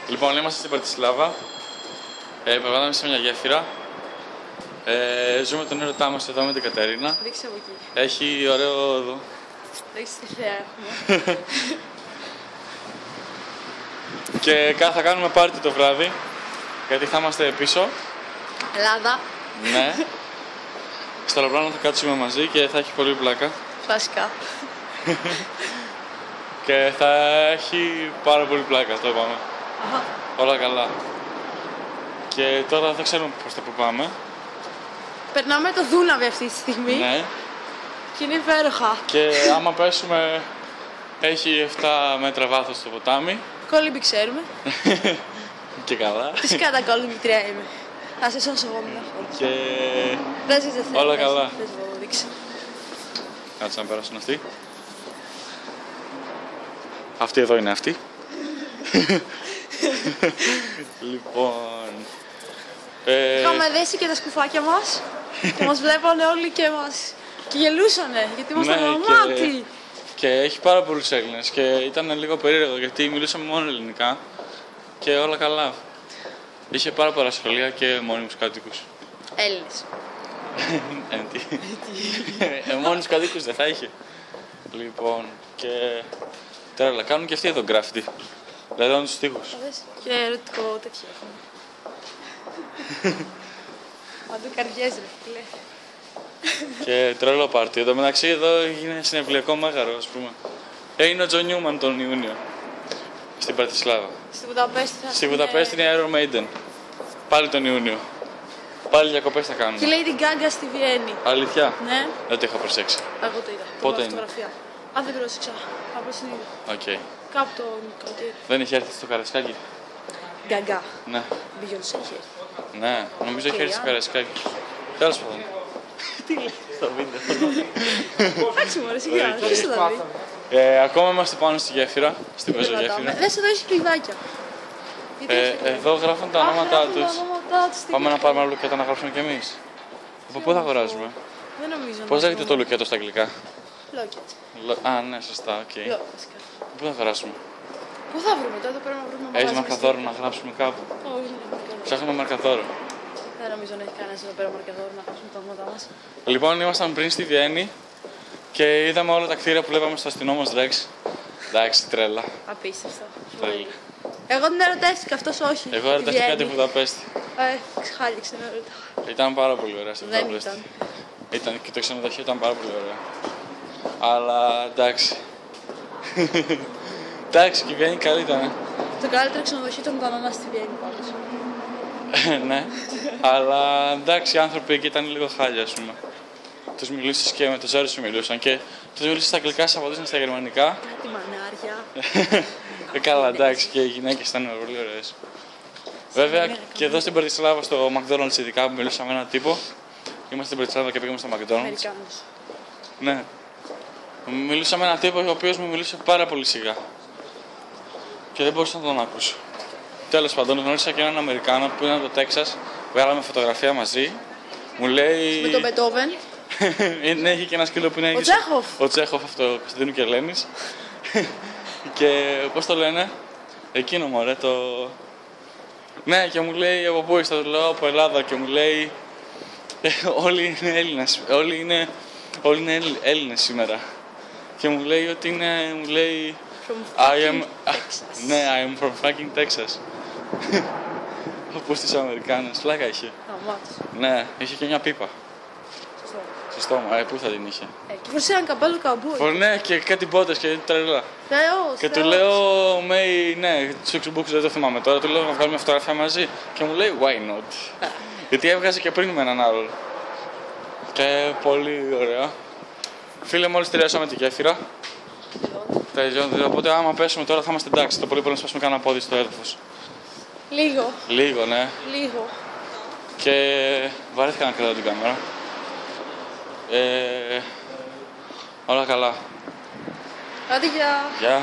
Λοιπόν, είμαστε στην Πρατισλάβα. Περπατάμε σε μια γέφυρα. Ζούμε τον έρωτά μας εδώ με την Κατερίνα. Δείξε από εκεί. Έχει ωραίο εδώ. Δείξε τι θέα έχουμε. Και θα κάνουμε πάρτι το βράδυ. Γιατί θα είμαστε πίσω. Ελλάδα. Ναι. Στο αεροπλάνο θα κάτσουμε μαζί και θα έχει πολύ πλάκα. Βασικά. Και θα έχει πάρα πολύ πλάκα, το είπαμε. Αχα. Όλα καλά. Και τώρα δεν ξέρουμε πώς θα πάμε. Περνάμε το Δούναβι αυτή τη στιγμή. Ναι. Και είναι υπέροχα. Και άμα πέσουμε, έχει 7 μέτρα βάθος το ποτάμι. Κόλυμπι ξέρουμε. Και καλά. Φυσικά τα κόλυμπι 3 είμαι. Θα σε σώσω εγώ μια φορά. Και Δεν θέλω. όλα καλά. Δεν θέλω, δείξε. Κάτσε να περάσουν αυτοί. Αυτή εδώ είναι αυτή. Λοιπόν. Είχαμε δέσει και τα σκουφάκια μας. Και μας βλέπανε όλοι και μας. Και γελούσανε. Γιατί ήμασταν γαμάτοι. Και έχει πάρα πολλούς Έλληνες. Και ήταν λίγο περίεργο γιατί μιλούσαμε μόνο ελληνικά. Και όλα καλά. Είχε πάρα πολλά σχολεία και μόνιμους κάτοικους. Έλληνες. Μόνιμους κατοίκους δεν θα είχε. Λοιπόν, και τώρα κάνουν και αυτοί εδώ γκράφιτι. Δηλαδή τους τοίχους. Και ερωτικό τέτοιο έχουμε. Παντού καρδιές ρε φίλε. Και τρελό πάρτι. Εν τω μεταξύ εδώ είναι συνευλιακό μέγαρο, ας πούμε. Είναι ο Τζον Νιούμαν τον Ιούνιο. Στην Πρατισλάβα. Στη Βουδαπέστη θα Στη Βουδαπέστη είναι Iron Maiden. Πάλι τον Ιούνιο. Πάλι διακοπές θα κάνουμε. Και Lady Gaga στη Βιέννη. Αλήθεια. Ναι. Δεν το είχα προσέξει. Εγώ το είδα. Πότε το είναι? φωτογραφία. Αν δεν πρόσεξα. Απλώς την είδα. Οκ. Κάπου το καλοκαίρι. Δεν είχε έρθει στο Καραϊσκάκι. Gaga. Ναι. Beyoncé είχε. Ναι. Νομίζω είχε έρθει στο Rihanna. Καραϊσκάκι. Τέλος πάντων. Τι λέει. Στο βίντεο. Εντάξει μωρέ, σιγά. Ποιος θα τα δει. Ακόμα είμαστε πάνω στη γέφυρα. Στην πεζογέφυρα. Δες εδώ έχει κλειδάκια. Εδώ γράφουν τα ονόματά τους. τους. Πάμε να πάρουμε ένα λουκέτο να γράψουμε κι εμείς. Από πού θα αγοράζουμε? Δεν νομίζω. Πώς λέγεται το λουκέτο στα αγγλικά? Locket. Α, ναι, σωστά, οκ. Λό, βασικά. Πού θα αγοράσουμε? Πού θα βρούμε τώρα, πρέπει να βρούμε Έχεις μαγαζί μαρκαδόρο μες να γράψουμε κάπου? στη- Όχι, δεν έχει μαρκαδόρο. Ψάχνουμε μαρκαδόρο. Δεν νομίζω να έχει κανένας εδώ πέρα μαρκαδόρο να γράψουμε τα ονόματά μας. Λοιπόν, ήμασταν πριν στη Βιέννη και είδαμε όλα τα κτίρια που λέγαμε στο αστυνόμος Rex. Εντάξει, τρέλα. Απίστευτο. Τρέλα. Εγώ την ερωτεύτηκα, αυτός όχι. Εγώ Τη ερωτεύτηκα τη Βιέννη. Βουδαπέστη. Ξεχάλιξε την ερωτά. Ήταν πάρα πολύ ωραία στη Δεν Βουδαπέστη. ήταν. Ήταν και το ξενοδοχείο ήταν πάρα πολύ ωραίο. Αλλά εντάξει. Εντάξει, και η Βιέννη καλή ήταν. Το καλύτερο ξενοδοχείο ήταν το ανανά στη Βιέννη πάντως. Ναι. Αλλά εντάξει, οι άνθρωποι εκεί ήταν λίγο χάλια, ας πούμε. Τους μιλούσες και με το ζόρι σου μιλούσαν και τους μιλούσες στα αγγλικά, σας απαντούσαν στα γερμανικά. Κάτι μανάρια. Καλά, εντάξει, και οι γυναίκες ήταν πολύ ωραίες. Βέβαια και εδώ στην Πρατισλάβα, στο McDonald's ειδικά που μιλούσα με έναν τύπο. Είμαστε στην Πρατισλάβα και πήγαμε στο McDonald's. Αμερικάνους. Ναι. Μιλούσα με έναν τύπο ο οποίος μου μιλούσε πάρα πολύ σιγά. Και δεν μπορούσα να τον ακούσω. Τέλος πάντων, γνώρισα και έναν Αμερικάνο που ήταν από το Τέξας. Βγάλαμε φωτογραφία μαζί. Μου λέει. Με τον Μπετόβεν. Ναι, έχει και ένα σκύλο που είναι. Ο Τσέχοφ. Ο Τσέχοφ, αυτό, Κωνσταντίνου και Ελένης. Και πώς το λένε, εκείνο μωρέ, το. Ναι, και μου λέει από πού είστε, το λέω από Ελλάδα και μου λέει. Όλοι είναι Έλληνες. Όλοι είναι Έλληνες σήμερα. Και μου λέει ότι είναι. Μου λέει. I am. Ναι, I am from fucking Texas. Όπως τις Αμερικάνες. Φλάκα είχε. Αμάτως. Ναι, είχε και μια πίπα. Σωστό. Στο στόμα, πού θα την είχε. Και φορούσε έναν καπέλο καμπούι. Ναι, και κάτι μπότες και τρελά. Θεός. Και του λέω, Μέι, ναι, τσουξουμπούξου δεν το θυμάμαι τώρα. Του λέω να βγάλουμε φωτογραφία μαζί. Και μου λέει, why not. Γιατί έβγαζε και πριν με έναν άλλον. Και πολύ ωραία. Φίλε, μόλις τελειώσαμε τη γέφυρα. Τελειώνει. Οπότε, άμα πέσουμε τώρα θα είμαστε εντάξει. Το πολύ πολύ να σπάσουμε κανένα πόδι στο έδαφος. Λίγο. Λίγο, ναι. Λίγο. Και βαρέθηκα να κρατάω την κάμερα. Όλα καλά. Άντε, γεια. Γεια.